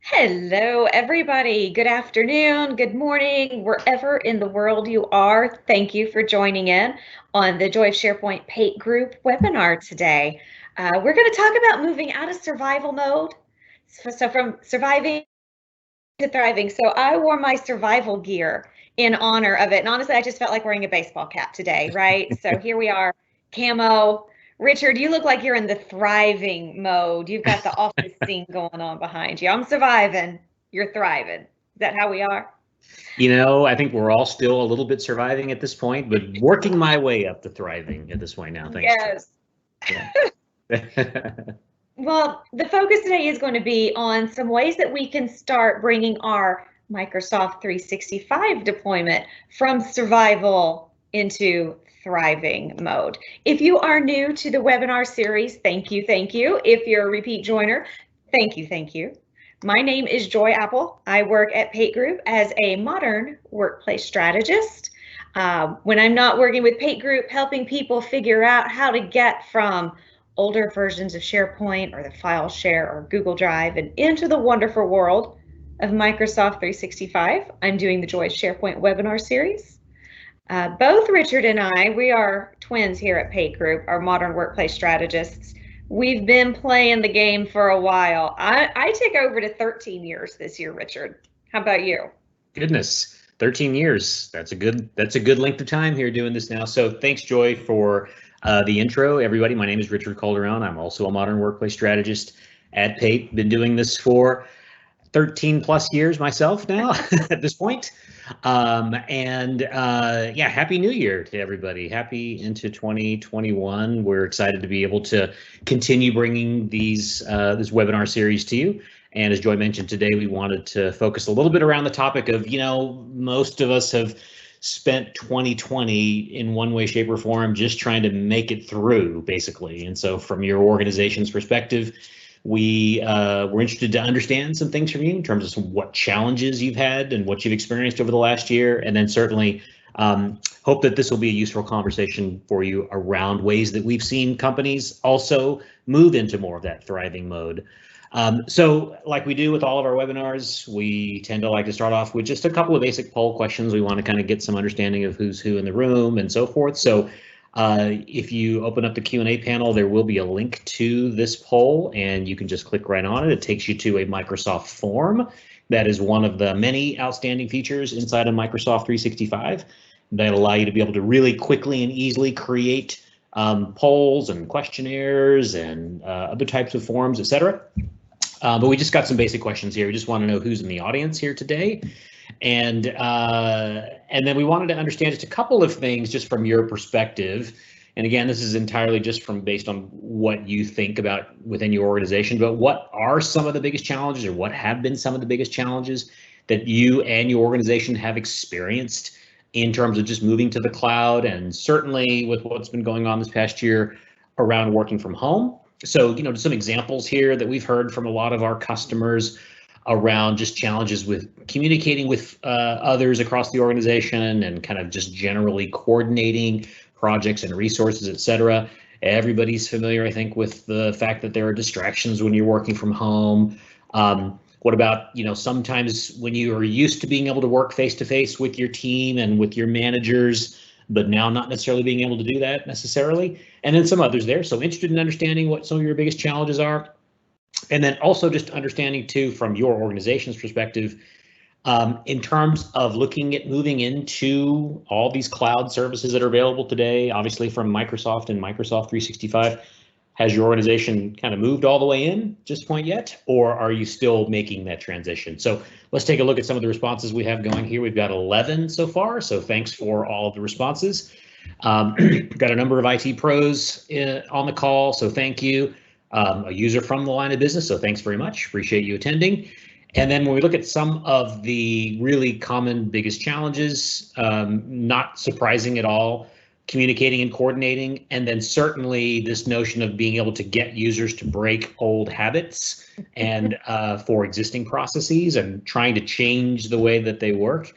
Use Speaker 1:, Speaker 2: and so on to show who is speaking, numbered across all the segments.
Speaker 1: Hello, everybody. Good afternoon, good morning, wherever in the world you are. Thank you for joining in on the Joy of SharePoint Pate Group webinar today. We're going to talk about moving out of survival mode, so from surviving to thriving. So I wore my survival gear in honor of it. And honestly, I just felt like wearing a baseball cap today, right? So here we are, camo. Richard, you look like you're in the thriving mode. You've got the office scene going on behind you. I'm surviving. You're thriving. Is that how we are?
Speaker 2: I think we're all still a little bit surviving at this point, but working my way up to thriving at this point now, thanks, Joy.
Speaker 1: Yes.
Speaker 2: Yeah.
Speaker 1: Well, the focus today is going to be on some ways that we can start bringing our Microsoft 365 deployment from survival into thriving mode. If you are new to the webinar series, thank you, thank you. If you're a repeat joiner, thank you, thank you. My name is Joy Apple. I work at Pate Group as a modern workplace strategist. When I'm not working with Pate Group, helping people figure out how to get from older versions of SharePoint or the file share or Google Drive and into the wonderful world of Microsoft 365. I'm doing the Joy of SharePoint webinar series. Both Richard and I, we are twins here at Pate Group, our modern workplace strategists. We've been playing the game for a while. I take over to 13 years this year, Richard. How about you?
Speaker 2: Goodness, 13 years. That's a good length of time here doing this now. So thanks, Joy, for the intro. Everybody, my name is Richard Calderon. I'm also a modern workplace strategist at Pate. Been doing this for 13 plus years myself now at this point. Yeah, Happy New Year to everybody. Happy into 2021. We're excited to be able to continue bringing this webinar series to you. And as Joy mentioned today, we wanted to focus a little bit around the topic of, most of us have spent 2020 in one way, shape, or form just trying to make it through, basically. And so from your organization's perspective, we were interested to understand some things from you in terms of what challenges you've had and what you've experienced over the last year. And then certainly hope that this will be a useful conversation for you around ways that we've seen companies also move into more of that thriving mode. So like we do with all of our webinars, we tend to like to start off with just a couple of basic poll questions. We want to kind of get some understanding of who's who in the room and so forth. So if you open up the Q&A panel, there will be a link to this poll and you can just click right on it. It takes you to a Microsoft form. That is one of the many outstanding features inside of Microsoft 365 that allow you to be able to really quickly and easily create polls and questionnaires and other types of forms, etc. But we just got some basic questions here. We just want to know who's in the audience here today. And then we wanted to understand just a couple of things just from your perspective. And again, this is entirely just based on what you think about within your organization, but what are some of the biggest challenges or what have been some of the biggest challenges that you and your organization have experienced in terms of just moving to the cloud, and certainly with what's been going on this past year around working from home. So, some examples here that we've heard from a lot of our customers around just challenges with communicating with others across the organization and kind of just generally coordinating projects and resources, et cetera. Everybody's familiar, I think, with the fact that there are distractions when you're working from home. What about, sometimes when you are used to being able to work face-to-face with your team and with your managers, but now not necessarily being able to do that necessarily, and then some others there. So interested in understanding what some of your biggest challenges are. And then also just understanding too, from your organization's perspective, in terms of looking at moving into all these cloud services that are available today, obviously from Microsoft and Microsoft 365, has your organization kind of moved all the way in at this point yet, or are you still making that transition? So let's take a look at some of the responses we have going here. We've got 11 so far, so thanks for all of the responses. Got a number of IT pros on the call, so thank you. A user from the line of business, so thanks very much. Appreciate you attending. And then when we look at some of the really common biggest challenges, not surprising at all, communicating and coordinating, and then certainly this notion of being able to get users to break old habits and for existing processes and trying to change the way that they work.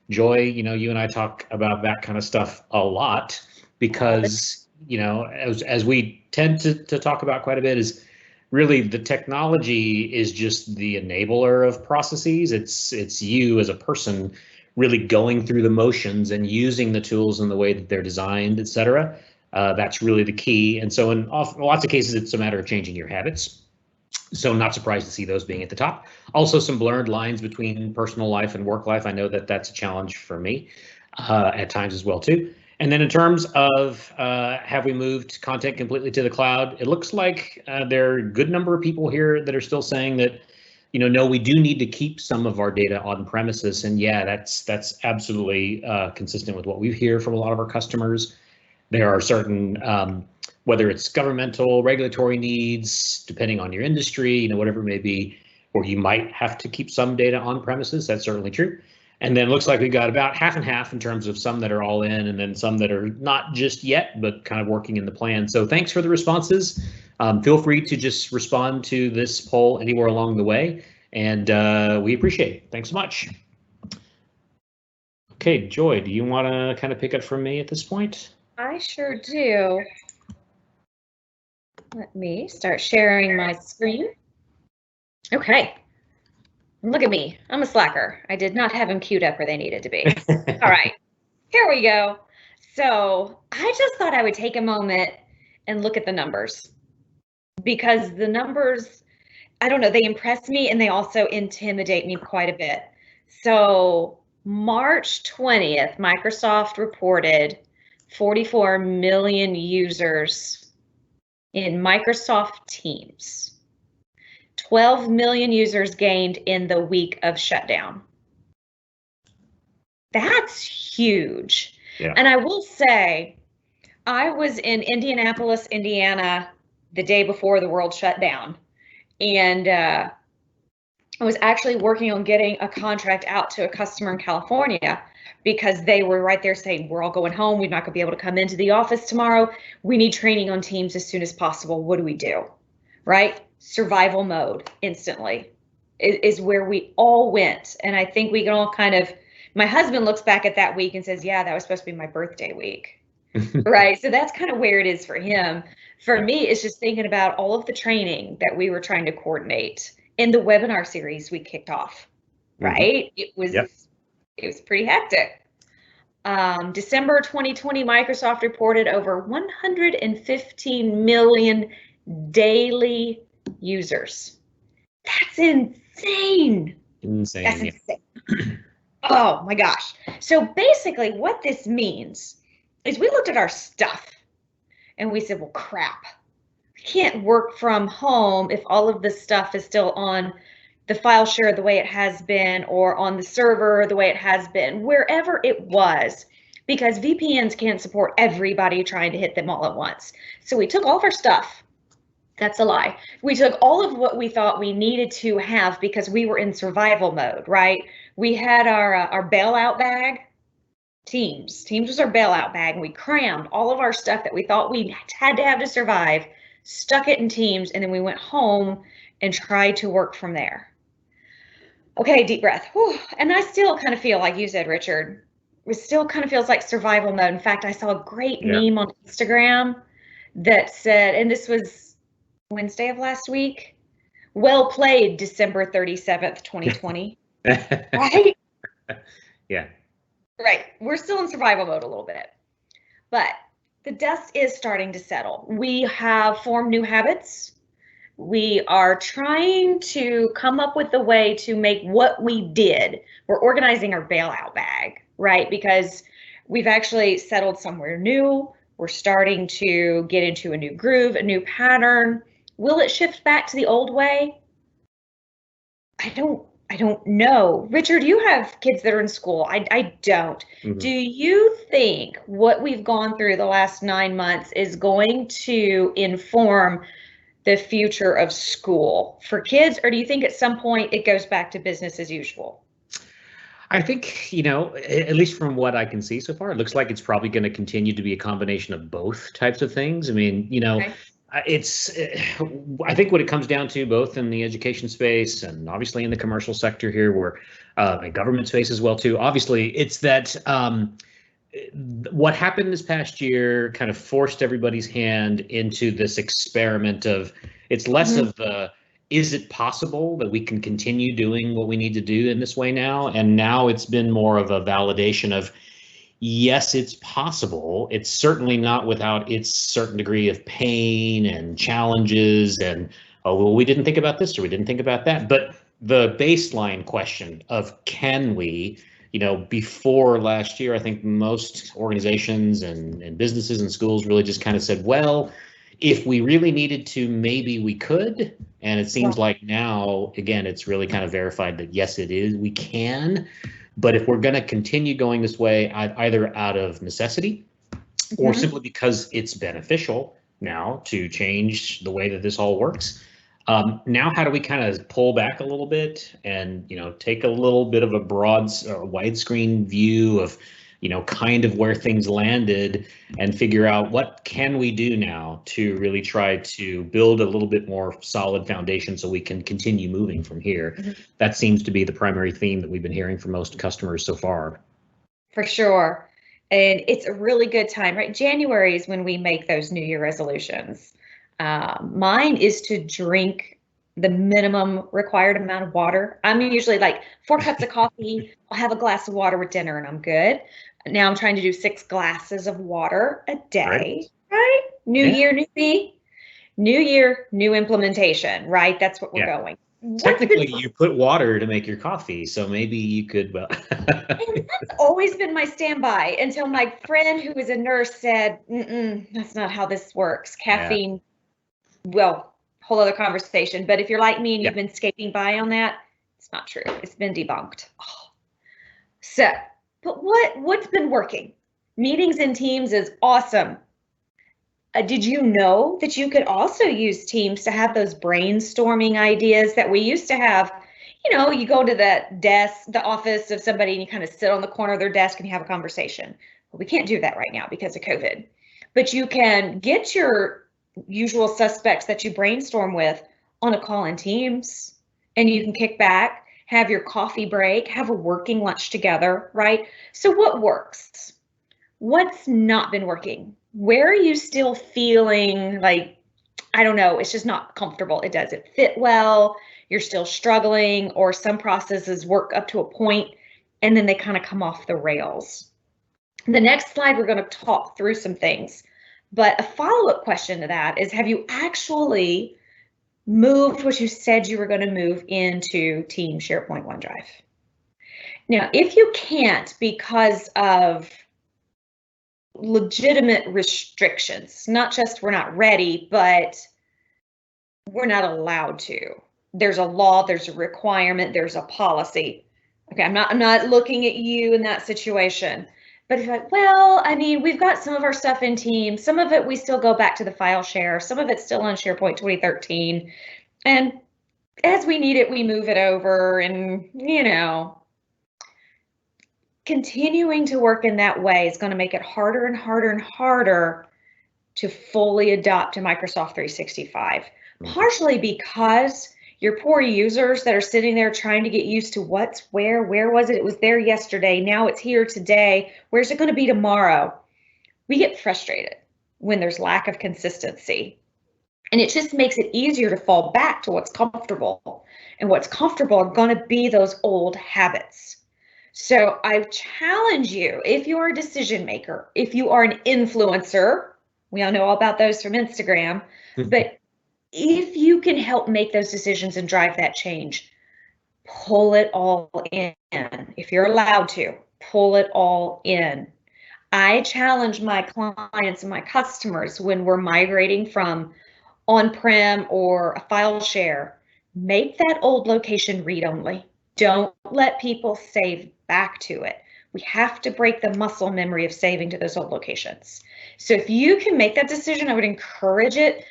Speaker 2: Joy, you and I talk about that kind of stuff a lot because, as we tend to talk about quite a bit, is really the technology is just the enabler of processes. It's you as a person really going through the motions and using the tools in the way that they're designed, et cetera. That's really the key. And so in lots of cases, it's a matter of changing your habits. So not surprised to see those being at the top. Also some blurred lines between personal life and work life. I know that that's a challenge for me at times as well too. And then in terms of have we moved content completely to the cloud, it looks like there are a good number of people here that are still saying that, no, we do need to keep some of our data on premises. And yeah, that's absolutely consistent with what we hear from a lot of our customers. There are certain, whether it's governmental, regulatory needs, depending on your industry, whatever it may be, or you might have to keep some data on premises. That's certainly true. And then it looks like we've got about half and half in terms of some that are all in and then some that are not just yet, but kind of working in the plan. So thanks for the responses. Feel free to just respond to this poll anywhere along the way, and we appreciate it. Thanks so much. Okay, Joy, do you want to kind of pick up from me at this point?
Speaker 1: I sure do. Let me start sharing my screen. Okay. Look at me. I'm a slacker. I did not have them queued up where they needed to be. All right. Here we go. So I just thought I would take a moment and look at the numbers, because the numbers, I don't know, they impress me and they also intimidate me quite a bit. So March 20th, Microsoft reported 44 million users in Microsoft Teams. 12 million users gained in the week of shutdown. That's huge. Yeah. And I will say, I was in Indianapolis, Indiana, the day before the world shut down. And I was actually working on getting a contract out to a customer in California, because they were right there saying, we're all going home. We're not going to be able to come into the office tomorrow. We need training on Teams as soon as possible. What do we do? Right? Survival mode instantly is where we all went. And I think we can all kind of, my husband looks back at that week and says, yeah, that was supposed to be my birthday week. Right? So that's kind of where it is for him. For me, it's just thinking about all of the training that we were trying to coordinate in the webinar series we kicked off. Right? It was pretty hectic. December 2020, Microsoft reported over 115 million daily users. That's insane.
Speaker 2: Insane.
Speaker 1: That's insane. Oh my gosh. So basically what this means is we looked at our stuff and we said, well, crap, we can't work from home if all of this stuff is still on the file share the way it has been, or on the server the way it has been, wherever it was, because VPNs can't support everybody trying to hit them all at once. So we took all of our stuff. That's a lie. We took all of what we thought we needed to have because we were in survival mode, right? We had our bailout bag. Teams was our bailout bag, and we crammed all of our stuff that we thought we had to have to survive, stuck it in Teams, and then we went home and tried to work from there. Okay, deep breath. Whew. And I still kind of feel like you said, Richard, it still kind of feels like survival mode. In fact, I saw a great meme on Instagram that said, and this was Wednesday of last week, well played, December 37th, 2020. Right?
Speaker 2: Yeah.
Speaker 1: Right. We're still in survival mode a little bit, but the dust is starting to settle. We have formed new habits. We are trying to come up with a way to make what we did. We're organizing our bailout bag, right? Because we've actually settled somewhere new. We're starting to get into a new groove, a new pattern. Will it shift back to the old way? I don't know. Richard, you have kids that are in school. I don't. Mm-hmm. Do you think what we've gone through the last 9 months is going to inform the future of school for kids, or do you think at some point it goes back to business as usual?
Speaker 2: I think, at least from what I can see so far, it looks like it's probably going to continue to be a combination of both types of things. I mean, okay. I think what it comes down to, both in the education space and obviously in the commercial sector here, where the government space as well too, obviously it's that what happened this past year kind of forced everybody's hand into this experiment of It's less of the, is it possible that we can continue doing what we need to do in this way now? And now it's been more of a validation of, yes, it's possible. It's certainly not without its certain degree of pain and challenges and, oh, well, we didn't think about this or we didn't think about that. But the baseline question of can we, before last year, I think most organizations and businesses and schools really just kind of said, well, if we really needed to, maybe we could. And it seems like now, again, it's really kind of verified that, yes, it is, we can. But if we're going to continue going this way, either out of necessity or simply because it's beneficial now to change the way that this all works, now how do we kind of pull back a little bit and, take a little bit of a broad, widescreen view of, kind of where things landed and figure out what can we do now to really try to build a little bit more solid foundation so we can continue moving from here. That seems to be the primary theme that we've been hearing from most customers so far.
Speaker 1: For sure. And it's a really good time, right? January is when we make those New Year resolutions. Mine is to drink the minimum required amount of water. I'm usually like 4 cups of coffee. I'll have a glass of water with dinner and I'm good. Now I'm trying to do 6 glasses of water a day, right? New year, new me. New year, new implementation, right? That's what we're going.
Speaker 2: Technically, you put water to make your coffee, so maybe you could, well.
Speaker 1: And that's always been my standby until my friend who is a nurse said, that's not how this works. Caffeine, well, whole other conversation. But if you're like me and you've been skating by on that, it's not true. It's been debunked. So, but what's been working? Meetings in Teams is awesome. Did you know that you could also use Teams to have those brainstorming ideas that we used to have? You go to the office of somebody and you kind of sit on the corner of their desk and you have a conversation. Well, we can't do that right now because of COVID. But you can get your usual suspects that you brainstorm with on a call in Teams, and you can kick back, have your coffee break, have a working lunch together, right? So what works? What's not been working? Where are you still feeling like, I don't know, it's just not comfortable. It doesn't fit well. You're still struggling, or some processes work up to a point and then they kind of come off the rails. The next slide, we're going to talk through some things, but a follow-up question to that is, have you actually moved what you said you were going to move into Teams, SharePoint, OneDrive? Now, if you can't because of legitimate restrictions, not just we're not ready, but we're not allowed to. There's a law, there's a requirement, there's a policy. Okay, I'm not looking at you in that situation. But if you're like, well, I mean, we've got some of our stuff in Teams, some of it we still go back to the file share, some of it's still on SharePoint 2013. And as we need it, we move it over, and continuing to work in that way is going to make it harder and harder and harder to fully adopt to Microsoft 365, partially because your poor users that are sitting there trying to get used to what's where was it? It was there yesterday. Now it's here today. Where's it going to be tomorrow? We get frustrated when there's lack of consistency. And it just makes it easier to fall back to what's comfortable. And what's comfortable are going to be those old habits. So I challenge you, if you're a decision maker, if you are an influencer, we all know all about those from Instagram, but if you can help make those decisions and drive that change, pull it all in. If you're allowed to, pull it all in. I challenge my clients and my customers when we're migrating from on-prem or a file share, make that old location read-only. Don't let people save back to it. We have to break the muscle memory of saving to those old locations. So if you can make that decision, I would encourage it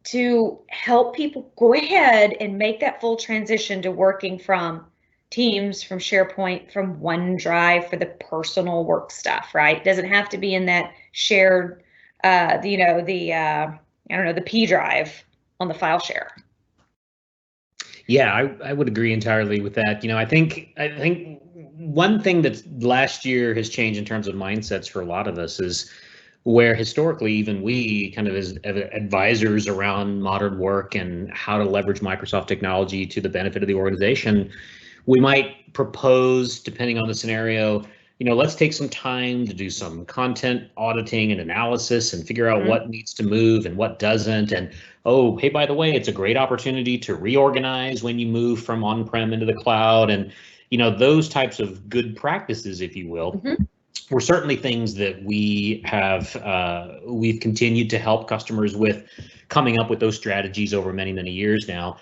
Speaker 1: to help people go ahead and make that full transition to working from Teams, from SharePoint, from OneDrive for the personal work stuff, right? It doesn't have to be in that shared, the P drive on the file share.
Speaker 2: Yeah, I would agree entirely with that. I think one thing that last year has changed in terms of mindsets for a lot of us is where historically even we kind of as advisors around modern work and how to leverage Microsoft technology to the benefit of the organization, we might propose, depending on the scenario, let's take some time to do some content auditing and analysis and figure out what needs to move and what doesn't. And oh, hey, by the way, it's a great opportunity to reorganize when you move from on-prem into the cloud. And those types of good practices, if you will, were certainly things that we've continued to help customers with, coming up with those strategies over many, many years now.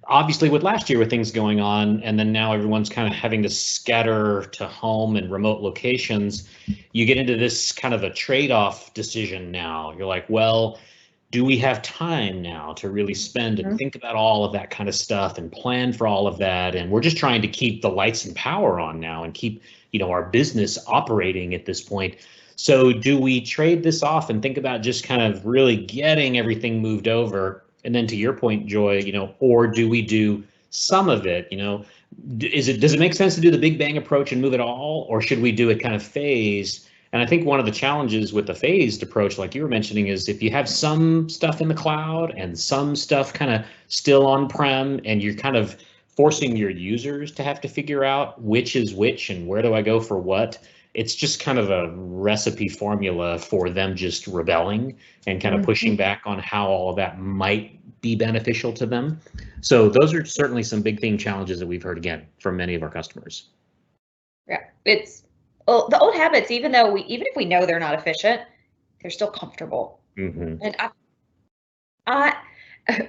Speaker 2: Obviously, with last year with things going on, and then now everyone's kind of having to scatter to home and remote locations, you get into this kind of a trade-off decision now. You're like, well, do we have time now to really spend and think about all of that kind of stuff and plan for all of that? And we're just trying to keep the lights and power on now and keep, our business operating at this point. So do we trade this off and think about just kind of really getting everything moved over? And then to your point, Joy, or do we do some of it? Does it make sense to do the big bang approach and move it all, or should we do it kind of phased? And I think one of the challenges with the phased approach, like you were mentioning, is if you have some stuff in the cloud and some stuff kind of still on-prem, and you're kind of forcing your users to have to figure out which is which and where do I go for what, it's just kind of a recipe formula for them just rebelling and kind of pushing back on how all of that might be beneficial to them. So those are certainly some big thing challenges that we've heard, again, from many of our customers.
Speaker 1: Yeah, it's the old habits, even if we know they're not efficient, they're still comfortable. And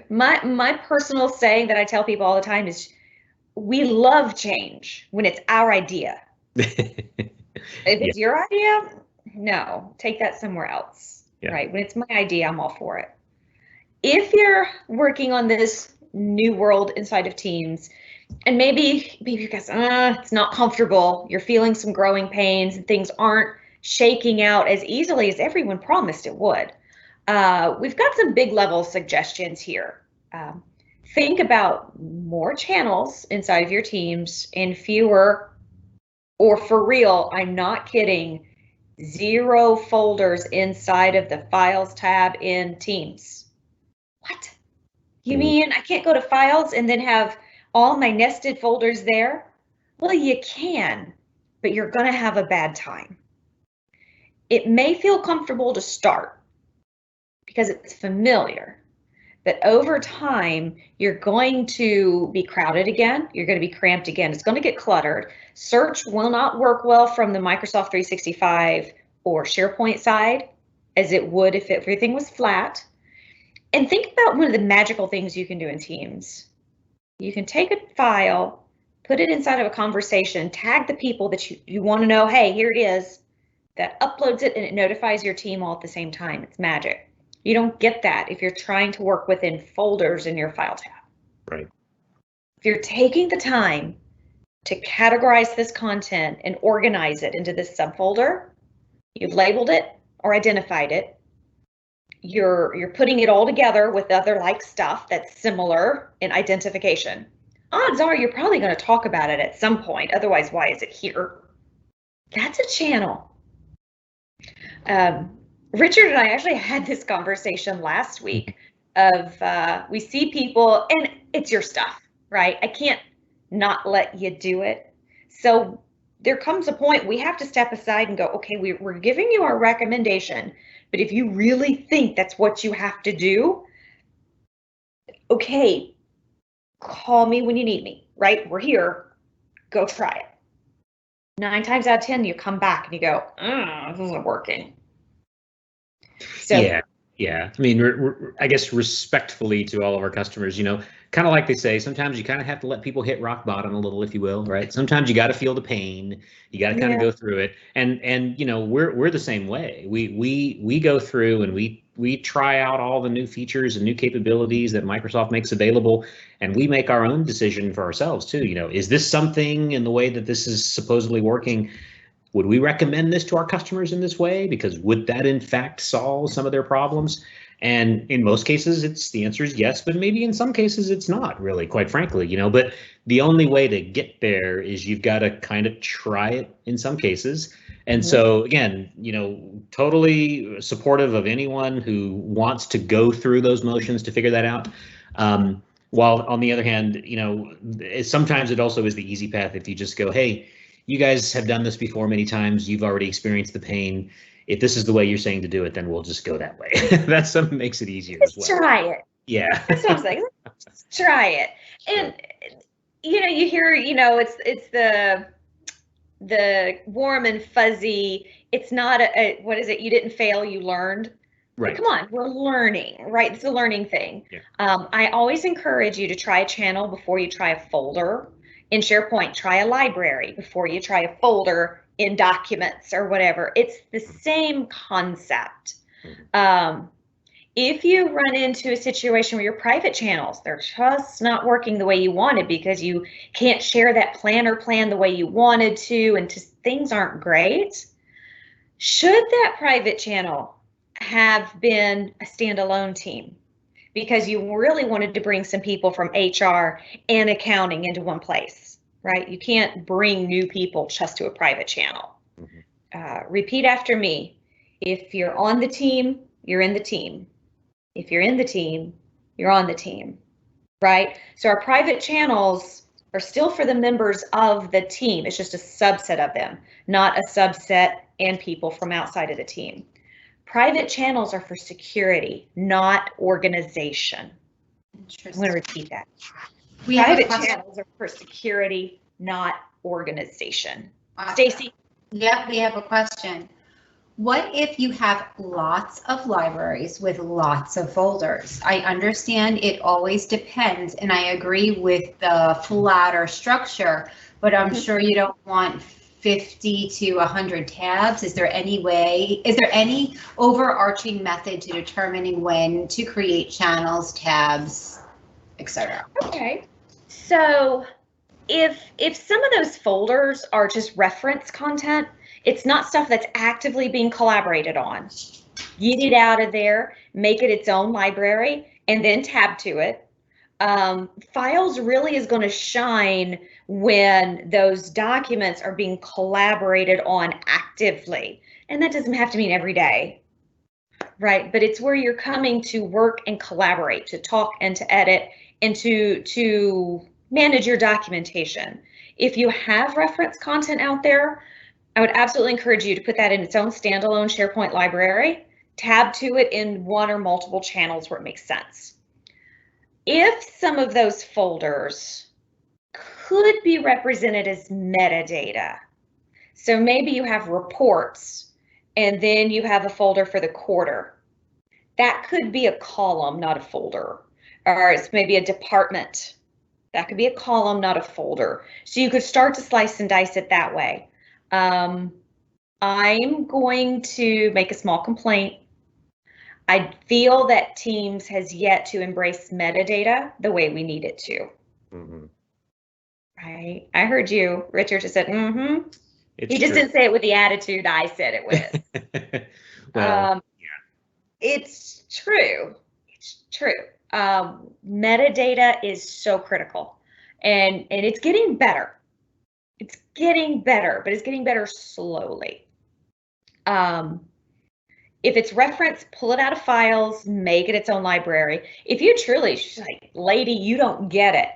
Speaker 1: my personal saying that I tell people all the time is, we love change when it's our idea. If it's your idea, no, take that somewhere else. Right? When it's my idea, I'm all for it. If you're working on this new world inside of Teams, and maybe you guys, it's not comfortable, you're feeling some growing pains and things aren't shaking out as easily as everyone promised it would, we've got some big level suggestions here. Think about more channels inside of your Teams and fewer, or for real, I'm not kidding, 0 folders inside of the Files tab in Teams. What? You mean I can't go to Files and then have all my nested folders there? Well, you can, but you're going to have a bad time. It may feel comfortable to start because it's familiar, but over time, you're going to be crowded again. You're going to be cramped again. It's going to get cluttered. Search will not work well from the Microsoft 365 or SharePoint side as it would if everything was flat. And think about one of the magical things you can do in Teams. You can take a file, put it inside of a conversation, tag the people that you want to know, hey, here it is, that uploads it and it notifies your team all at the same time. It's magic. You don't get that if you're trying to work within folders in your file tab.
Speaker 2: Right.
Speaker 1: If you're taking the time to categorize this content and organize it into this subfolder, you've labeled it or identified it, you're putting it all together with other like stuff that's similar in identification. Odds are you're probably going to talk about it at some point. Otherwise, why is it here? That's a channel. Richard and I actually had this conversation last week of we see people and it's your stuff, right? I can't not let you do it. So there comes a point we have to step aside and go, okay, we're giving you our recommendation, but if you really think that's what you have to do, okay, call me when you need me, right? We're here, go try it. 9 times out of 10, you come back and you go, this isn't working. So,
Speaker 2: yeah. I mean, I guess respectfully to all of our customers, kind of like they say, sometimes you kind of have to let people hit rock bottom a little, if you will, right? Sometimes you got to feel the pain, you got to kind of go through it, and we're the same way. We go through and we try out all the new features and new capabilities that Microsoft makes available, and we make our own decision for ourselves too. Is this something in the way that this is supposedly working? Would we recommend this to our customers in this way? Because would that in fact solve some of their problems? And in most cases, the answer is yes, but maybe in some cases it's not really, quite frankly, but The only way to get there is you've got to kind of try it in some cases. And so again, totally supportive of anyone who wants to go through those motions to figure that out. While on the other hand, sometimes it also is the easy path if you just go, hey, you guys have done this before many times. You've already experienced the pain. If this is the way you're saying to do it, then we'll just go that way. That's something makes it easier as well.
Speaker 1: Try it.
Speaker 2: Yeah.
Speaker 1: That's what I'm saying. Let's try it. And you hear, it's the warm and fuzzy. It's not what is it? You didn't fail, you learned. Right. Come on, we're learning, right? It's a learning thing. Yeah. I always encourage you to try a channel before you try a folder. In SharePoint, try a library before you try a folder in documents or whatever. It's the same concept. If you run into a situation where your private channels, they're just not working the way you wanted because you can't share that plan the way you wanted to, and just things aren't great, should that private channel have been a standalone team because you really wanted to bring some people from HR and accounting into one place, right? You can't bring new people just to a private channel. Repeat after me. If you're on the team, you're in the team. If you're in the team, you're on the team, right? So our private channels are still for the members of the team. It's just a subset of them, not a subset and people from outside of the team. Private channels are for security, not organization. I'm going to repeat that. Private channels are for security, not organization. Stacy?
Speaker 3: Yep, we have a question. What if you have lots of libraries with lots of folders? I understand it always depends, and I agree with the flatter structure, but I'm sure you don't want 50 to 100 tabs. Is there any overarching method to determining when to create channels, tabs, etc.?
Speaker 1: Okay, so if some of those folders are just reference content, it's not stuff that's actively being collaborated on, get it out of there, make it its own library, and then tab to it. Files really is going to shine when those documents are being collaborated on actively. And that doesn't have to mean every day, right? But it's where you're coming to work and collaborate, to talk and to edit, and to manage your documentation. If you have reference content out there, I would absolutely encourage you to put that in its own standalone SharePoint library, tab to it in one or multiple channels where it makes sense. If some of those folders could be represented as metadata, so maybe you have reports and then you have a folder for the quarter, that could be a column, not a folder, or it's maybe a department. That could be a column, not a folder. So you could start to slice and dice it that way. I'm going to make a small complaint. I feel that Teams has yet to embrace metadata the way we need it to. Right? I heard you, Richard, just said, He just didn't say it with the attitude I said it with.
Speaker 2: Well,
Speaker 1: It's true. It's true. Metadata is so critical, and it's getting better. It's getting better, but it's getting better slowly. If it's referenced, pull it out of files, make it its own library. If you truly, like, lady, you don't get it,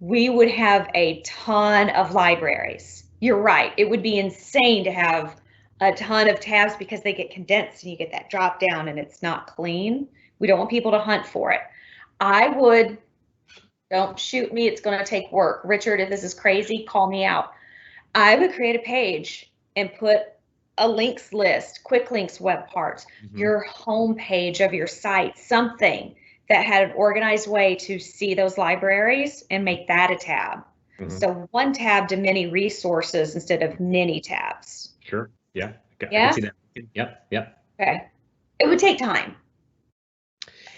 Speaker 1: we would have a ton of libraries. You're right. It would be insane to have a ton of tabs because they get condensed and you get that drop down and it's not clean. We don't want people to hunt for it. I would, don't shoot me, it's going to take work. Richard, if this is crazy, call me out. I would create a page and put a links list, quick links web parts, your home page of your site, something that had an organized way to see those libraries and make that a tab. So one tab to many resources instead of many tabs.
Speaker 2: Sure. Yeah. I
Speaker 1: can
Speaker 2: see that. Yep.
Speaker 1: Okay. It would take time.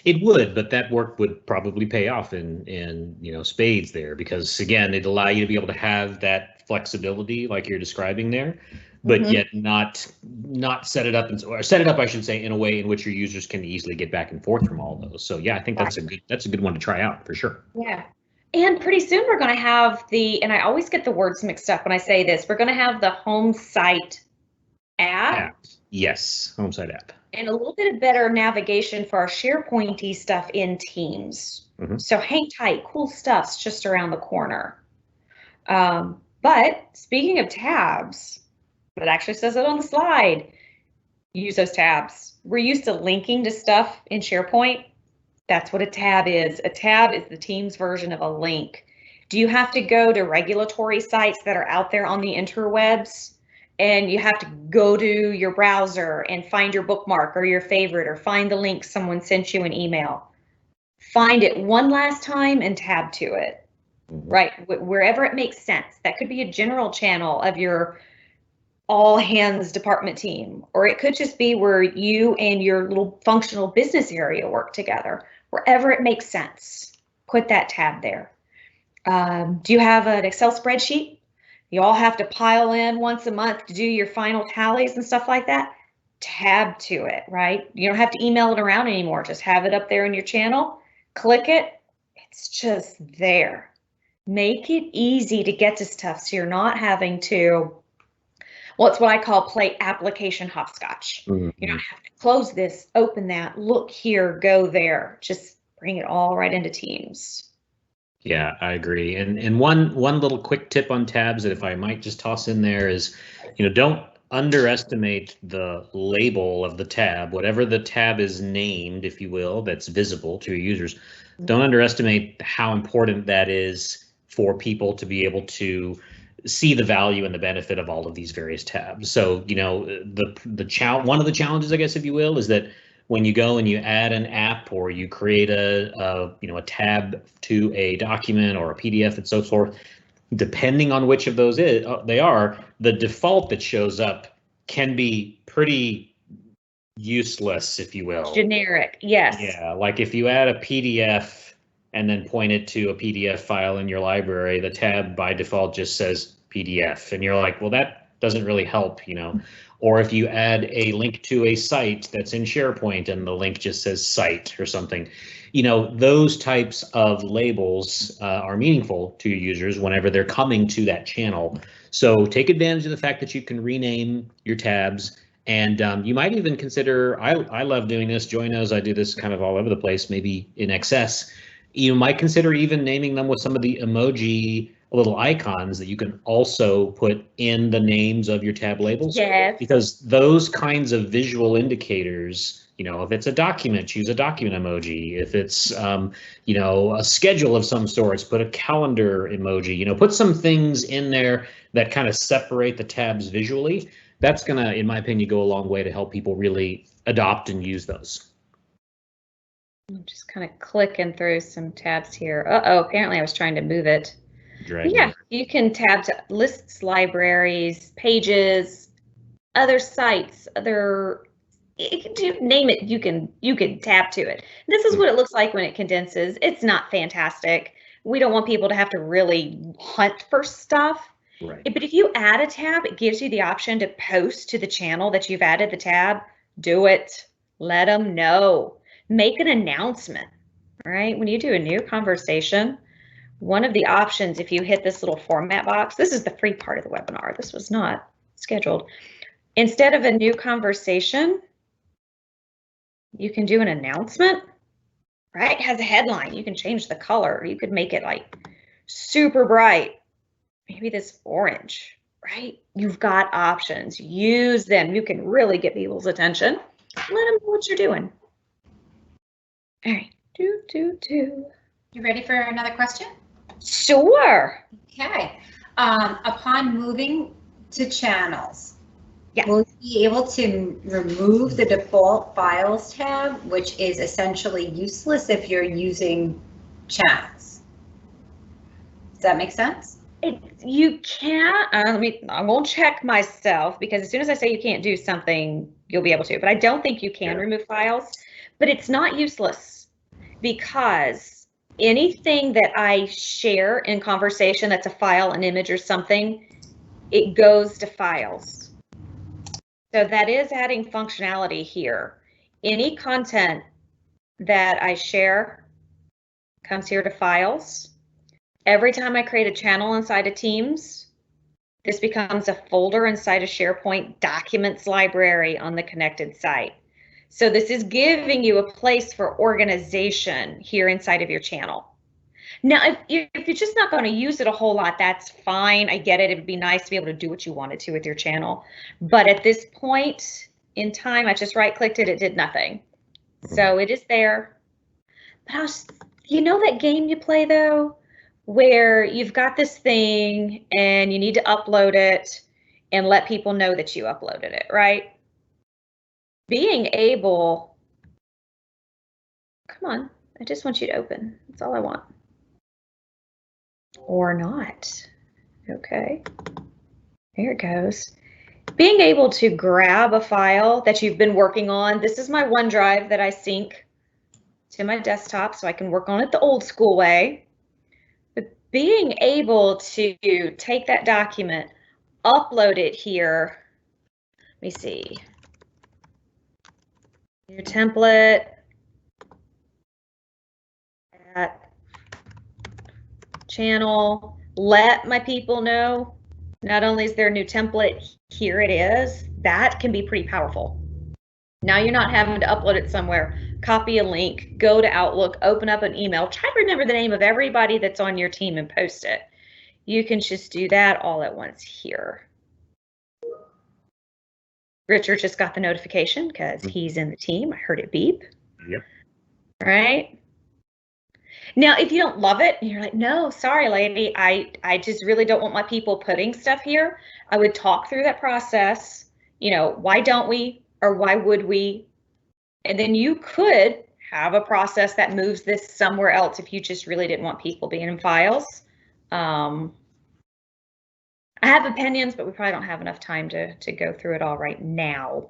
Speaker 2: It would, but that work would probably pay off in spades there, because again, it'd allow you to be able to have that flexibility like you're describing there, but yet not set it up or set it up, I should say, in a way in which your users can easily get back and forth from all those. So yeah, I think that's a good one to try out for sure.
Speaker 1: Yeah. And pretty soon we're going to have and I always get the words mixed up when I say this, we're going to have the home site app.
Speaker 2: Yes, home site app.
Speaker 1: And a little bit of better navigation for our SharePoint-y stuff in Teams. So hang tight, cool stuff's just around the corner. But speaking of tabs, it actually says it on the slide. Use those tabs. We're used to linking to stuff in SharePoint. That's what a tab is. A tab is the Teams version of a link. Do you have to go to regulatory sites that are out there on the interwebs? And you have to go to your browser and find your bookmark or your favorite, or find the link someone sent you an email. Find it one last time and tab to it, right? Wherever it makes sense. That could be a general channel of your all hands department team, or it could just be where you and your little functional business area work together. Wherever it makes sense, put that tab there. Do you have an Excel spreadsheet? You all have to pile in once a month to do your final tallies and stuff like that. Tab to it, right? You don't have to email it around anymore. Just have it up there in your channel. Click it. It's just there. Make it easy to get to stuff so you're not having to, well, it's what I call play application hopscotch. You don't have to close this, open that, look here, go there. Just bring it all right into Teams.
Speaker 2: Yeah, I agree. And one little quick tip on tabs that if I might just toss in there is, don't underestimate the label of the tab, whatever the tab is named, if you will, that's visible to your users. Don't underestimate how important that is for people to be able to see the value and the benefit of all of these various tabs. So, one of the challenges, I guess, if you will, is that when you go and you add an app or you create a tab to a document or a PDF and so forth, depending on which of those they are, the default that shows up can be pretty useless, if you will.
Speaker 1: Generic, yes.
Speaker 2: Yeah, like if you add a PDF and then point it to a PDF file in your library, the tab by default just says PDF, and you're like, well, that doesn't really help, Or if you add a link to a site that's in SharePoint and the link just says site or something, those types of labels are meaningful to your users whenever they're coming to that channel. So take advantage of the fact that you can rename your tabs, and you might even consider, I love doing this, Joy knows I do this kind of all over the place, maybe in excess. You might consider even naming them with some of the emoji little icons that you can also put in the names of your tab labels.
Speaker 1: Yes.
Speaker 2: Because those kinds of visual indicators, if it's a document, choose a document emoji. If it's, a schedule of some sorts, put a calendar emoji, put some things in there that kind of separate the tabs visually. That's going to, in my opinion, go a long way to help people really adopt and use those.
Speaker 1: I'm just kind of clicking through some tabs here. Uh-oh, apparently I was trying to move it. Yeah, you can tab to lists, libraries, pages, other sites, name it, you can tab to it. This is what it looks like when it condenses. It's not fantastic. We don't want people to have to really hunt for stuff.
Speaker 2: Right.
Speaker 1: But if you add a tab, it gives you the option to post to the channel that you've added the tab. Do it. Let them know. Make an announcement, right? When you do a new conversation, one of the options, if you hit this little format box, this is the free part of the webinar. This was not scheduled. Instead of a new conversation, you can do an announcement, right? It has a headline. You can change the color. You could make it like super bright. Maybe this orange, right? You've got options. Use them. You can really get people's attention. Let them know what you're doing. All right. You
Speaker 3: ready for another question?
Speaker 1: Sure.
Speaker 3: Okay. Upon moving to channels,
Speaker 1: yeah,
Speaker 3: will you be able to remove the default files tab, which is essentially useless if you're using channels? Does that make sense?
Speaker 1: You can't. I'm going to check myself, because as soon as I say you can't do something, you'll be able to. But I don't think you can remove files. But it's not useless, because anything that I share in conversation that's a file, an image, or something, it goes to files. So that is adding functionality here. Any content that I share comes here to files. Every time I create a channel inside of Teams, this becomes a folder inside a SharePoint documents library on the connected site. So this is giving you a place for organization here inside of your channel. Now, if you're just not going to use it a whole lot, that's fine. I get it. It would be nice to be able to do what you wanted to with your channel. But at this point in time, I just right-clicked it. It did nothing. So it is there. But you know that game you play, though, where you've got this thing and you need to upload it and let people know that you uploaded it, right? Being able, come on, I just want you to open. That's all I want. Or not. Okay, there it goes. Being able to grab a file that you've been working on. This is my OneDrive that I sync to my desktop so I can work on it the old school way. But being able to take that document, upload it here. Let me see. Your template. That channel, let my people know not only is there a new template, here it is. That can be pretty powerful. Now you're not having to upload it somewhere, copy a link, go to Outlook, open up an email, try to remember the name of everybody that's on your team and post it. You can just do that all at once here. Richard just got the notification because he's in the team. I heard it beep.
Speaker 2: Yep.
Speaker 1: Right. Now, if you don't love it, and you're like, no, sorry, lady, I just really don't want my people putting stuff here, I would talk through that process. You know, why don't we, or why would we? And then you could have a process that moves this somewhere else if you just really didn't want people being in files. I have opinions, but we probably don't have enough time to go through it all right now.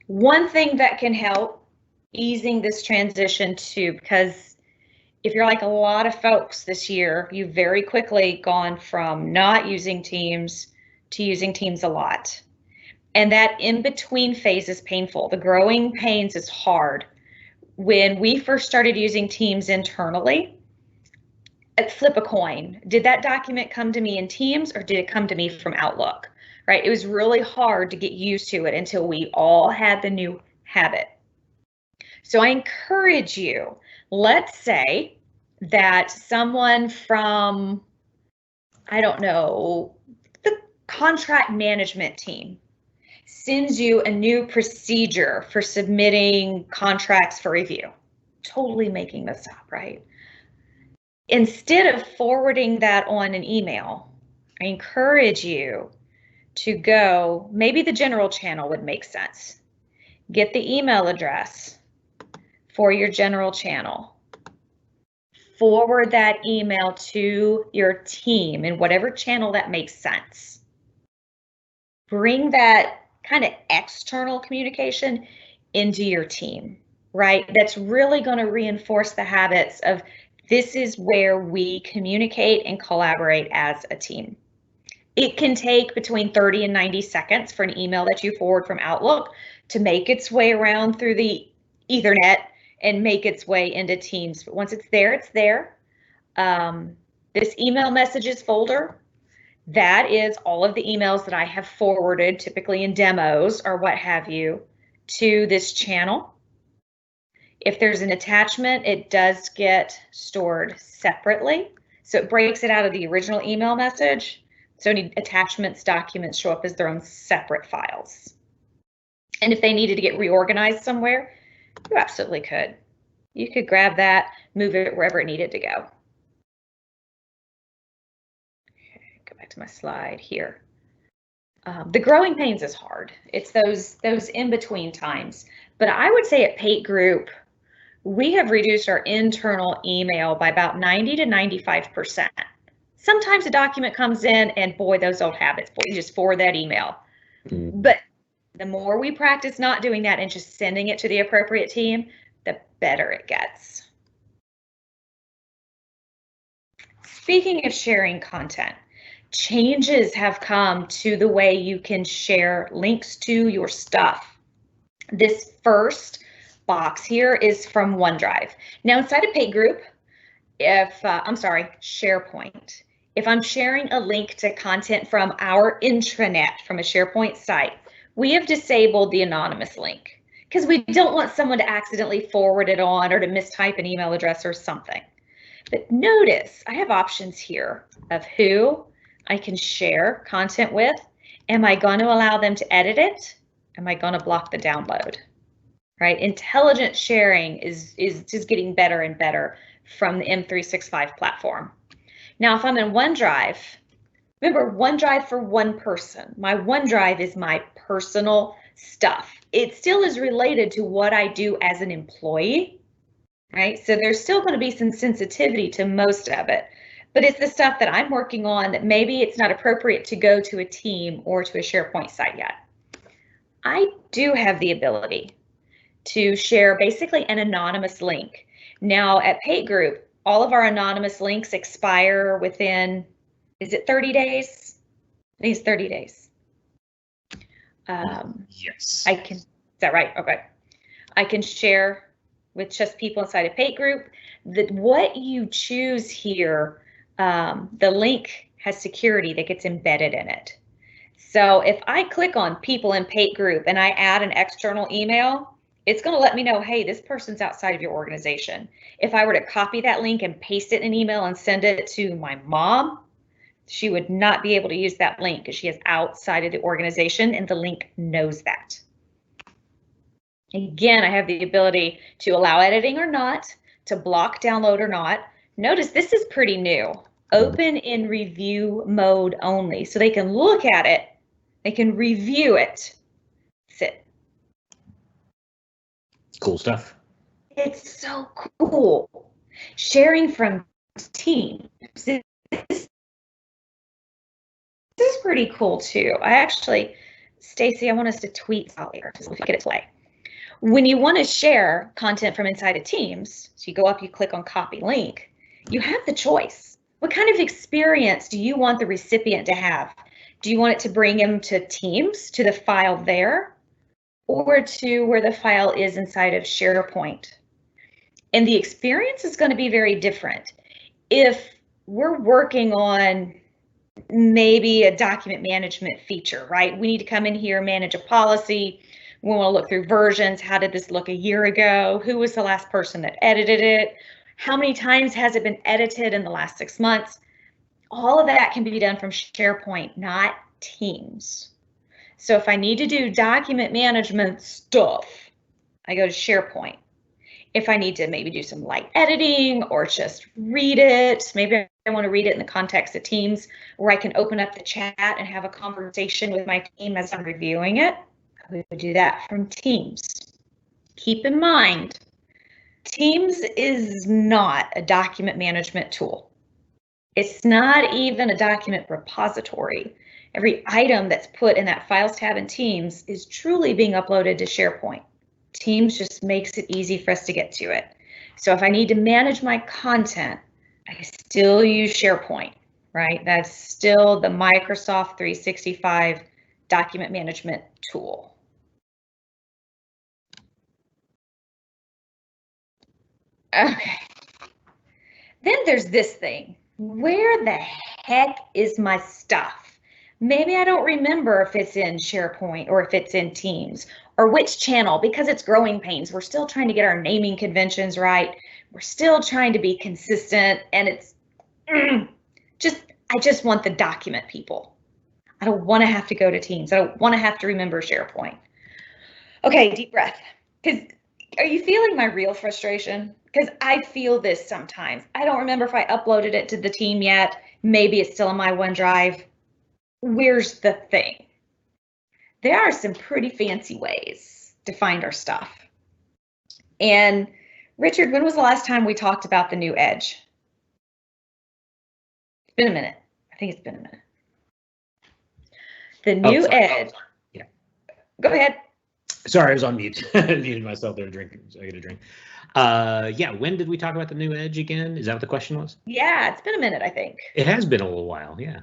Speaker 1: One thing that can help easing this transition too, because if you're like a lot of folks this year, you've very quickly gone from not using Teams to using Teams a lot. And that in-between phase is painful. The growing pains is hard. When we first started using Teams internally, flip a coin. Did that document come to me in Teams or did it come to me from Outlook? Right? It was really hard to get used to it until we all had the new habit. So I encourage you, let's say that someone from, I don't know, the contract management team sends you a new procedure for submitting contracts for review. Totally making this up, right? Instead of forwarding that on an email, I encourage you to go, maybe the general channel would make sense. Get the email address for your general channel. Forward that email to your team in whatever channel that makes sense. Bring that kind of external communication into your team, right? That's really going to reinforce the habits of this is where we communicate and collaborate as a team. It can take between 30 and 90 seconds for an email that you forward from Outlook to make its way around through the Ethernet and make its way into Teams. But once it's there, it's there. This email messages folder, that is all of the emails that I have forwarded, typically in demos or what have you, to this channel. If there's an attachment, it does get stored separately. So it breaks it out of the original email message. So any attachments, documents show up as their own separate files. And if they needed to get reorganized somewhere, you absolutely could. You could grab that, move it wherever it needed to go. Okay, go back to my slide here. The growing pains is hard. It's those in-between times. But I would say at Pate Group, we have reduced our internal email by about 90 to 95%. Sometimes a document comes in and boy, those old habits, boy, you just forward that email. But the more we practice not doing that and just sending it to the appropriate team, the better it gets. Speaking of sharing content, changes have come to the way you can share links to your stuff. This first box here is from OneDrive. Now inside of Pate Group, if, I'm sorry, SharePoint. If I'm sharing a link to content from our intranet from a SharePoint site, we have disabled the anonymous link because we don't want someone to accidentally forward it on or to mistype an email address or something. But notice I have options here of who I can share content with. Am I going to allow them to edit it? Am I going to block the download? Right? Intelligent sharing is just getting better and better from the M365 platform. Now, if I'm in OneDrive, remember OneDrive for one person. My OneDrive is my personal stuff. It still is related to what I do as an employee, right? So there's still going to be some sensitivity to most of it, but it's the stuff that I'm working on that maybe it's not appropriate to go to a team or to a SharePoint site yet. I do have the ability to share basically an anonymous link. Now at Pate Group, all of our anonymous links expire within, is it 30 days? I think it's 30 days.
Speaker 2: Yes.
Speaker 1: Is that right? Okay. I can share with just people inside a Pate Group. That what you choose here, the link has security that gets embedded in it. So if I click on people in Pate Group and I add an external email, it's going to let me know, hey, this person's outside of your organization. If I were to copy that link and paste it in an email and send it to my mom, she would not be able to use that link because she is outside of the organization and the link knows that. Again, I have the ability to allow editing or not, to block download or not. Notice this is pretty new. Open in review mode only. So they can look at it, they can review it. Sit.
Speaker 2: Cool stuff.
Speaker 1: It's so cool. Sharing from teams. This is pretty cool too. Stacy, I want us to tweet out here so we get it play. When you want to share content from inside of Teams, so you go up, you click on copy link, you have the choice. What kind of experience do you want the recipient to have? Do you want it to bring them to Teams, to the file there, or to where the file is inside of SharePoint? And the experience is going to be very different. If we're working on maybe a document management feature, right? We need to come in here, manage a policy. We want to look through versions. How did this look a year ago? Who was the last person that edited it? How many times has it been edited in the last 6 months? All of that can be done from SharePoint, not Teams. So if I need to do document management stuff, I go to SharePoint. If I need to maybe do some light editing or just read it, maybe I want to read it in the context of Teams where I can open up the chat and have a conversation with my team as I'm reviewing it, I would do that from Teams. Keep in mind, Teams is not a document management tool. It's not even a document repository. Every item that's put in that Files tab in Teams is truly being uploaded to SharePoint. Teams just makes it easy for us to get to it. So if I need to manage my content, I still use SharePoint, right? That's still the Microsoft 365 document management tool. Okay. Then there's this thing. Where the heck is my stuff? Maybe I don't remember if it's in SharePoint or if it's in Teams or which channel, because it's growing pains. We're still trying to get our naming conventions right. We're still trying to be consistent, and it's I just want the document people. I don't want to have to go to Teams. I don't want to have to remember SharePoint. Okay, deep breath. Because are you feeling my real frustration? Because I feel this sometimes. I don't remember if I uploaded it to the team yet. Maybe it's still in my OneDrive. Where's the thing? There are some pretty fancy ways to find our stuff. And Richard, when was the last time we talked about the new Edge? It's been a minute. I think it's been a minute. The new Edge.
Speaker 2: Yeah.
Speaker 1: Go ahead.
Speaker 2: Sorry, I was on mute. I muted myself there drinking. So I get a drink. Yeah, when did we talk about the new Edge again? Is that what the question was?
Speaker 1: Yeah, it's been a minute, I think.
Speaker 2: It has been a little while, yeah.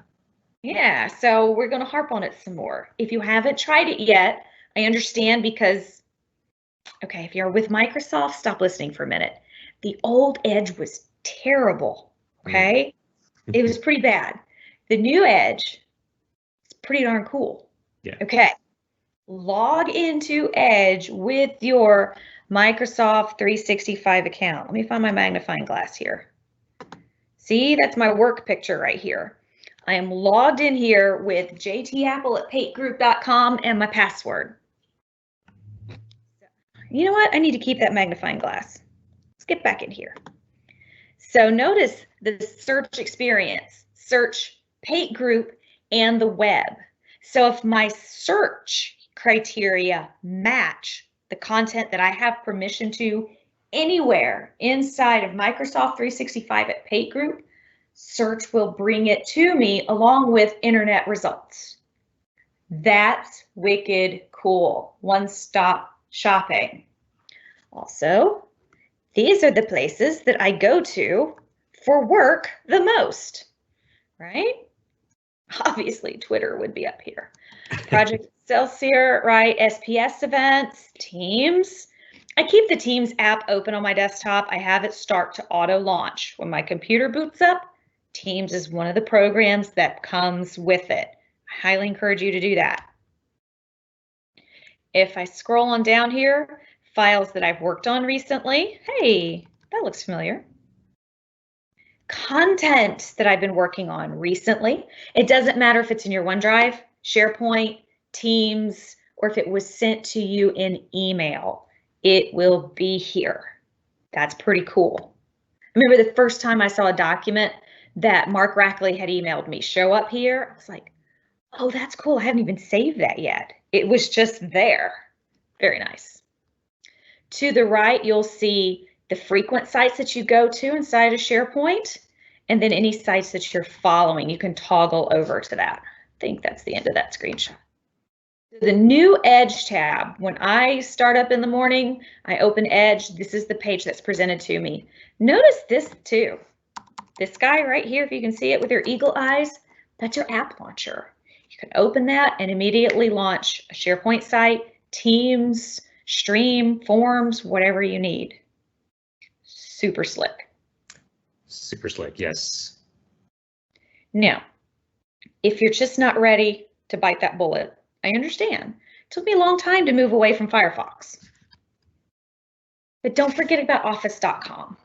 Speaker 1: Yeah, so we're going to harp on it some more. If you haven't tried it yet, I understand because, okay, if you're with Microsoft, stop listening for a minute. The old Edge was terrible, okay? It was pretty bad. The new Edge is pretty darn cool.
Speaker 2: Yeah.
Speaker 1: Okay. Log into Edge with your Microsoft 365 account. Let me find my magnifying glass here. See, that's my work picture right here. I am logged in here with jtapple@pategroup.com and my password. You know what? I need to keep that magnifying glass. Let's get back in here. So notice the search experience, search, Pate Group, and the web. So if my search criteria match the content that I have permission to anywhere inside of Microsoft 365 at Pate Group, search will bring it to me along with internet results. That's wicked cool. One-stop shopping. Also, these are the places that I go to for work the most, right? Obviously, Twitter would be up here. Project Excelsior, right? SPS events, Teams. I keep the Teams app open on my desktop. I have it start to auto launch. When my computer boots up, Teams is one of the programs that comes with it. I highly encourage you to do that. If I scroll on down here, files that I've worked on recently. Hey, that looks familiar. Content that I've been working on recently. It doesn't matter if it's in your OneDrive, SharePoint, Teams, or if it was sent to you in email. It will be here. That's pretty cool. I remember the first time I saw a document that Mark Rackley had emailed me show up here. I was like, oh, that's cool. I haven't even saved that yet. It was just there. Very nice. To the right, you'll see the frequent sites that you go to inside of SharePoint, and then any sites that you're following, you can toggle over to that. I think that's the end of that screenshot. The new Edge tab, when I start up in the morning, I open Edge. This is the page that's presented to me. Notice this too. This guy right here, if you can see it with your eagle eyes, that's your app launcher. You can open that and immediately launch a SharePoint site, Teams, Stream, Forms, whatever you need. Super slick.
Speaker 2: Super slick, yes.
Speaker 1: Now, if you're just not ready to bite that bullet, I understand. It took me a long time to move away from Firefox. But don't forget about Office.com.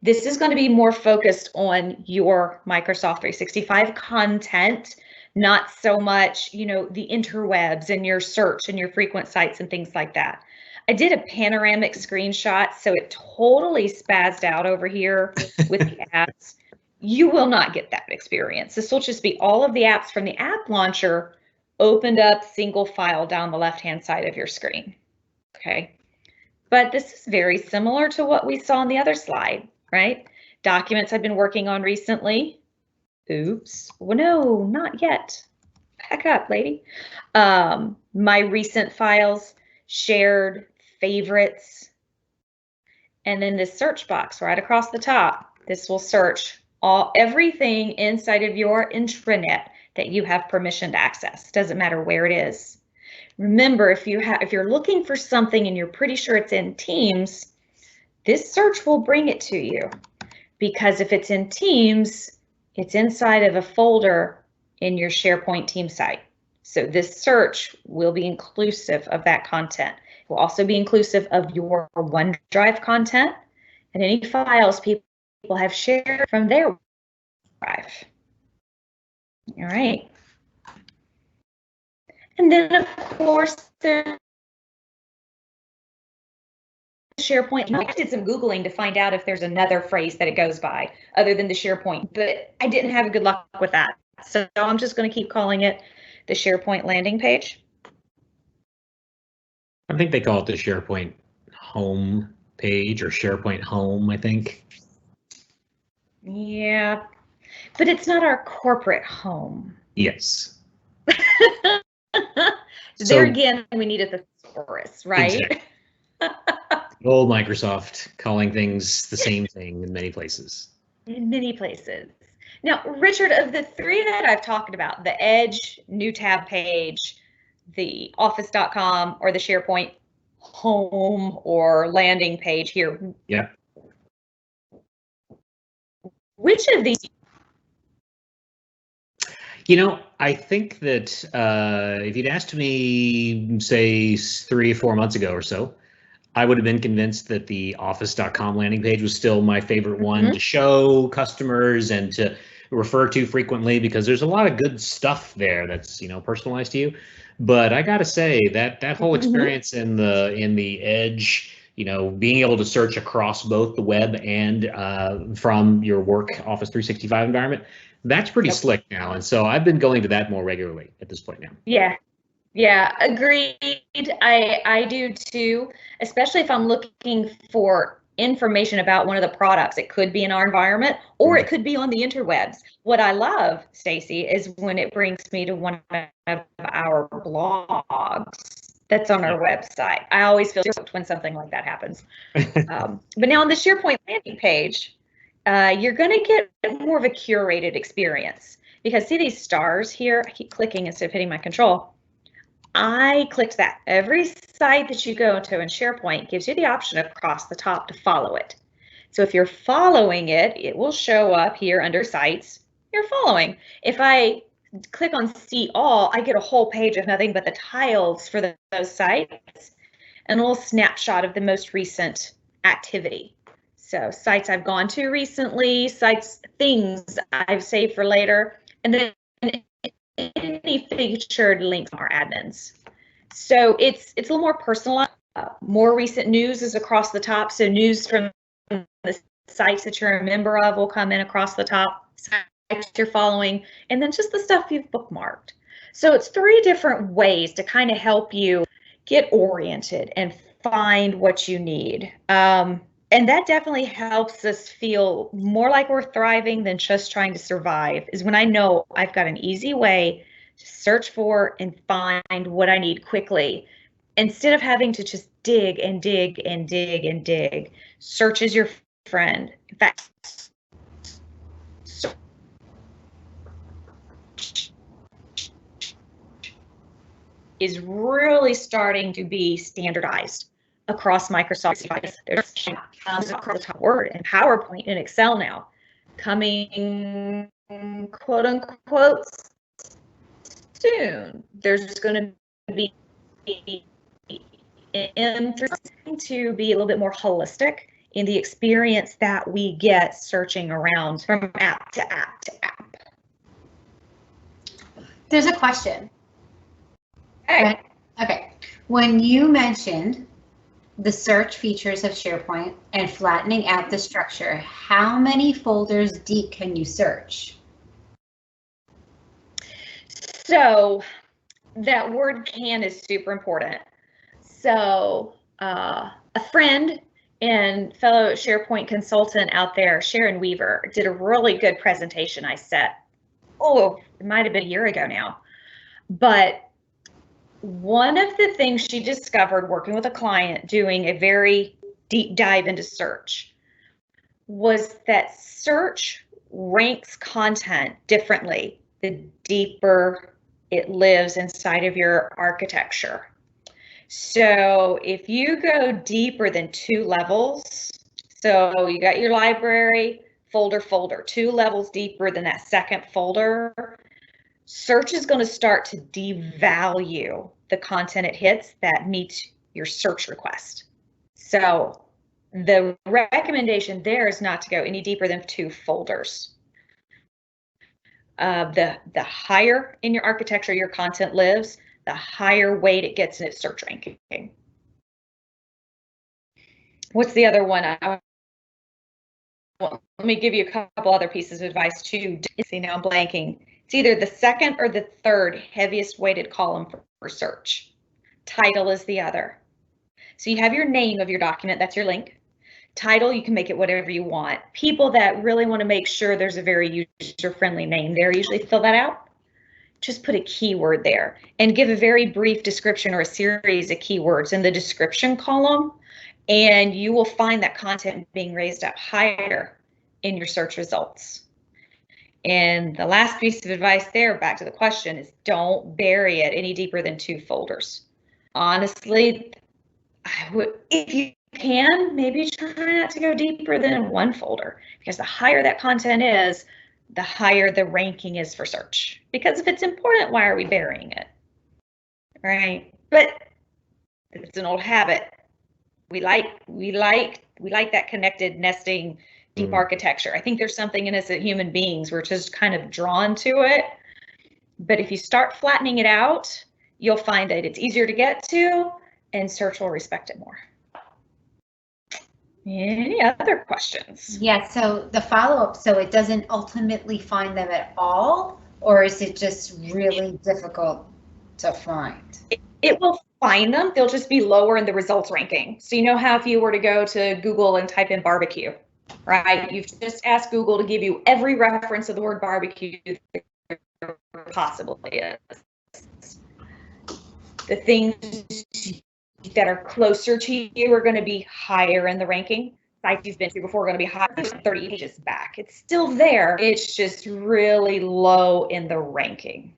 Speaker 1: This is going to be more focused on your Microsoft 365 content, not so much, you know, the interwebs and your search and your frequent sites and things like that. I did a panoramic screenshot, so it totally spazzed out over here with the apps. You will not get that experience. This will just be all of the apps from the app launcher opened up single file down the left-hand side of your screen. Okay, but this is very similar to what we saw on the other slide, right? Documents I've been working on recently. Oops, well, no, not yet. Back up, lady. My recent files, shared, favorites, and then this search box right across the top. This will search everything inside of your intranet that you have permission to access. Doesn't matter where it is. Remember, if you're looking for something and you're pretty sure it's in Teams, this search will bring it to you, because if it's in Teams, it's inside of a folder in your SharePoint team site. So this search will be inclusive of that content. It will also be inclusive of your OneDrive content and any files people have shared from their drive. All right. And then, of course, there's SharePoint. I did some Googling to find out if there's another phrase that it goes by other than the SharePoint, but I didn't have good luck with that. So I'm just going to keep calling it the SharePoint landing page.
Speaker 2: I think they call it the SharePoint Home page, or SharePoint Home, I think.
Speaker 1: Yeah, but it's not our corporate home.
Speaker 2: Yes.
Speaker 1: There again, we need a thesaurus, right?
Speaker 2: Exactly. Old Microsoft calling things the same thing in many places.
Speaker 1: In many places. Now, Richard, of the three that I've talked about, the Edge new tab page, the Office.com, or the SharePoint Home or landing page here.
Speaker 2: Yeah.
Speaker 1: Which of these?
Speaker 2: You know, I think that if you'd asked me, say, 3 or 4 months ago or so, I would have been convinced that the Office.com landing page was still my favorite one to show customers and to refer to frequently, because there's a lot of good stuff there that's, you know, personalized to you. But I gotta say that whole experience in the Edge, you know, being able to search across both the web and from your work Office 365 environment, that's pretty slick now. And so I've been going to that more regularly at this point now.
Speaker 1: Yeah. Yeah, agreed. I do too, especially if I'm looking for information about one of the products. It could be in our environment or it could be on the interwebs. What I love, Stacy, is when it brings me to one of our blogs that's on our website. I always feel stoked when something like that happens. But now on the SharePoint landing page, you're going to get more of a curated experience, because see these stars here? I keep clicking instead of hitting my control. I clicked that. Every site that you go to in SharePoint gives you the option across the top to follow it. So if you're following it, it will show up here under Sites. You're following. If I click on See All, I get a whole page of nothing but the tiles for those sites and a little snapshot of the most recent activity. So sites I've gone to recently, sites, things I've saved for later, and then any featured links are admins. So it's a little more personalized. More recent news is across the top. So news from the sites that you're a member of will come in across the top, sites you're following, and then just the stuff you've bookmarked. So it's 3 different ways to kind of help you get oriented and find what you need. And that definitely helps us feel more like we're thriving than just trying to survive, is when I know I've got an easy way to search for and find what I need quickly, instead of having to just dig and dig and dig and dig. Search is your friend. In fact, is really starting to be standardized across Microsoft. There's across Word and PowerPoint and Excel now, coming quote unquote soon. There's going to be to be a little bit more holistic in the experience that we get searching around from app to app to app.
Speaker 3: There's a question.
Speaker 1: Hey.
Speaker 3: Okay. When you mentioned the search features of SharePoint and flattening out the structure, how many folders deep can you search?
Speaker 1: So that word "can" is super important. So a friend and fellow SharePoint consultant out there, Sharon Weaver, did a really good presentation I set. Oh, it might have been a year ago now. But one of the things she discovered working with a client doing a very deep dive into search was that search ranks content differently the deeper it lives inside of your architecture. So if you go deeper than 2 levels, so you got your library, folder, 2 levels deeper than that second folder, search is going to start to devalue the content it hits that meets your search request. So the recommendation there is not to go any deeper than 2 folders. The higher in your architecture your content lives, the higher weight it gets in its search ranking. What's the other one? Well, let me give you a couple other pieces of advice too. See, now I'm blanking. It's either the second or the third heaviest weighted column for search. Title is the other. So you have your name of your document, that's your link. Title, you can make it whatever you want. People that really want to make sure there's a very user-friendly name there usually fill that out. Just put a keyword there and give a very brief description or a series of keywords in the description column, and you will find that content being raised up higher in your search results. And the last piece of advice there, back to the question, is don't bury it any deeper than 2 folders. Honestly, if you can maybe try not to go deeper than one folder, because the higher that content is, the higher the ranking is for search. Because if it's important, why are we burying it? Right? But it's an old habit. We like that connected nesting deep architecture. I think there's something in us as human beings, we're just kind of drawn to it. But if you start flattening it out, you'll find that it's easier to get to and search will respect it more. Any other questions?
Speaker 3: Yeah, so the follow-up, so it doesn't ultimately find them at all, or is it just really difficult to find?
Speaker 1: It will find them, they'll just be lower in the results ranking. So you know how if you were to go to Google and type in barbecue, right? You've just asked Google to give you every reference of the word barbecue there possibly is. The things that are closer to you are going to be higher in the ranking. Sites you've been to before are going to be higher 30 pages back. It's still there. It's just really low in the ranking.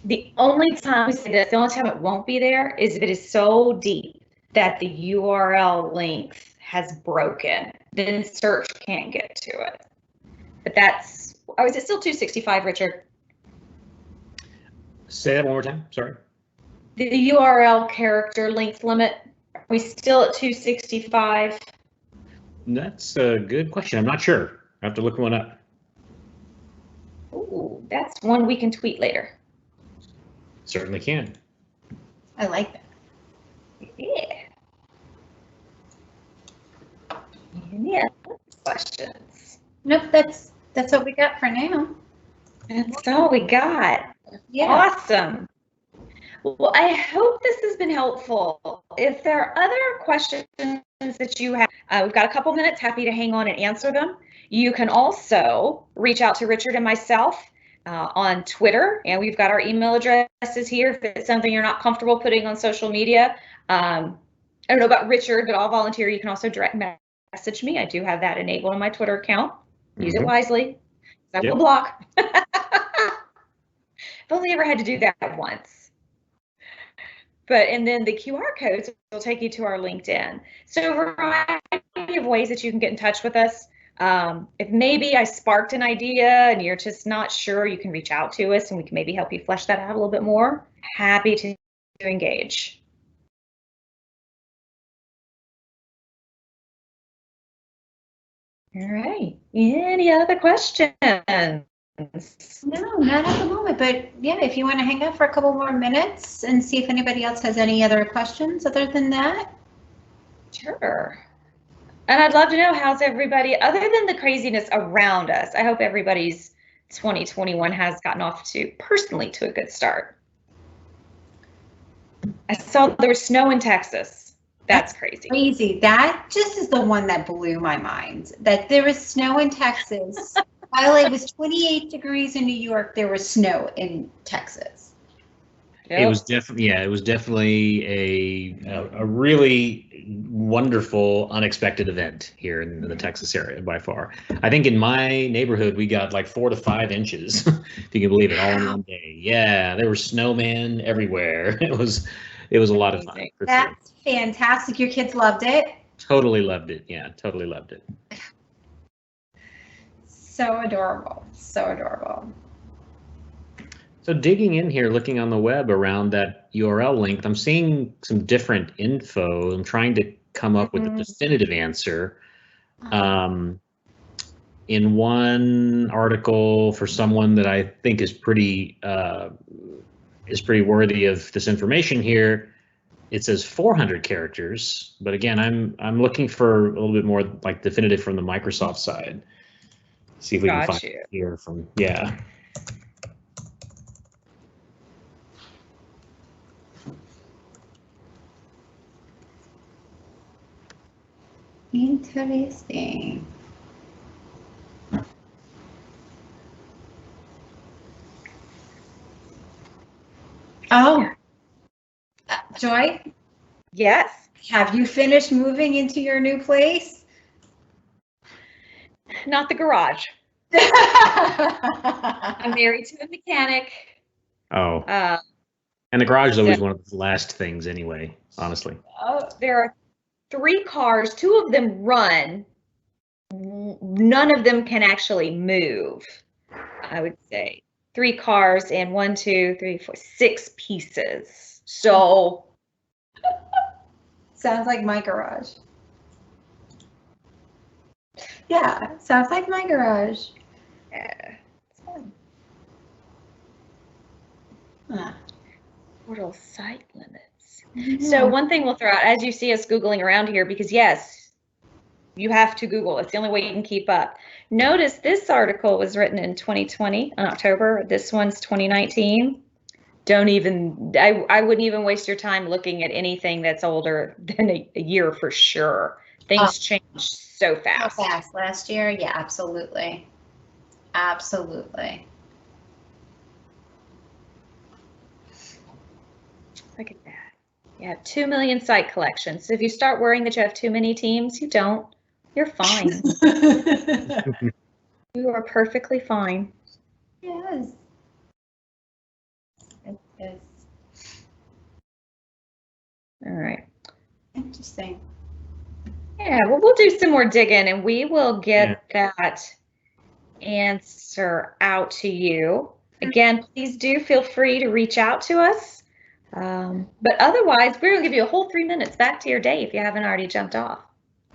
Speaker 1: The only time we say this, the only time it won't be there is if it is so deep that the URL length has broken. Then search can't get to it. But that's, oh, is it still 265, Richard?
Speaker 2: Say that one more time, sorry.
Speaker 1: The URL character length limit, are we still at 265?
Speaker 2: That's a good question. I'm not sure. I have to look one up.
Speaker 1: Ooh, that's one we can tweet later.
Speaker 2: Certainly can.
Speaker 3: I like that.
Speaker 1: Yeah. Any other questions?
Speaker 3: Nope, that's what we got for now.
Speaker 1: That's all we got.
Speaker 3: Yeah.
Speaker 1: Awesome. Well, I hope this has been helpful. If there are other questions that you have, we've got a couple minutes, happy to hang on and answer them. You can also reach out to Richard and myself on Twitter, and we've got our email addresses here if it's something you're not comfortable putting on social media. I don't know about Richard, but I'll volunteer. You can also direct message me. I do have that enabled on my Twitter account. Use it wisely. I will block. I've only ever had to do that once. But, and then the QR codes will take you to our LinkedIn. So a variety of ways that you can get in touch with us. If maybe I sparked an idea and you're just not sure, you can reach out to us and we can maybe help you flesh that out a little bit more. Happy to engage. All right. Any other questions?
Speaker 3: No, not at the moment, but yeah, if you want to hang out for a couple more minutes and see if anybody else has any other questions other than that.
Speaker 1: Sure. And I'd love to know, how's everybody, other than the craziness around us, I hope everybody's 2021 has gotten off to, personally, to a good start. I saw there was snow in Texas. That's crazy.
Speaker 3: Crazy. That just is the one that blew my mind, that there was snow in Texas. While it was 28 degrees in New York, there was snow in Texas.
Speaker 2: Yep. It was definitely, yeah, it was definitely a really wonderful, unexpected event here in the Texas area by far. I think in my neighborhood, we got like 4 to 5 inches, if you can believe it, all in one day. Yeah, there were snowmen everywhere. It was a lot of fun.
Speaker 3: That's fantastic. Your kids loved it?
Speaker 2: Totally loved it. Yeah, totally loved it.
Speaker 3: So adorable. So adorable.
Speaker 2: So digging in here, looking on the web around that URL link, I'm seeing some different info. I'm trying to come up with a definitive answer. In one article for someone that I think is pretty worthy of this information here, it says 400 characters. But again, I'm looking for a little bit more like definitive from the Microsoft side. See if we can find it here from, yeah.
Speaker 3: Interesting. Oh, Joy?
Speaker 1: Yes.
Speaker 3: Have you finished moving into your new place?
Speaker 1: Not the garage. I'm married to a mechanic.
Speaker 2: Oh. And the garage is always one of the last things anyway, honestly.
Speaker 1: Oh, there are 3 cars, 2 of them run. None of them can actually move, I would say. 3 cars and 1, 2, 3, 4, 6 pieces. So
Speaker 3: sounds like my garage. Yeah, sounds like my garage.
Speaker 1: yeah, it's fun.
Speaker 3: Huh.
Speaker 1: Total site limits. So one thing we'll throw out, as you see us Googling around here, because yes, you have to Google. It's the only way you can keep up. Notice this article was written in 2020, in October. This one's 2019. I wouldn't even waste your time looking at anything that's older than a year for sure. Things change so fast.
Speaker 3: So fast. Last year, yeah, absolutely. Absolutely.
Speaker 1: Look at that. You have 2 million site collections. So if you start worrying that you have too many teams, you don't. You're fine. You are perfectly fine.
Speaker 3: Yes. It is.
Speaker 1: All right.
Speaker 3: Interesting.
Speaker 1: Yeah, well, we'll do some more digging and we will get that answer out to you. Again, please do feel free to reach out to us. But otherwise, we're going to give you a whole 3 minutes back to your day if you haven't already jumped off.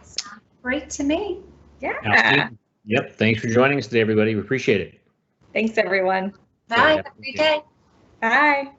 Speaker 3: Sounds great to me.
Speaker 1: Yeah.
Speaker 2: Yep. Thanks for joining us today, everybody. We appreciate it.
Speaker 1: Thanks, everyone.
Speaker 3: Bye.
Speaker 2: Yeah,
Speaker 3: Have a great day.
Speaker 1: Bye.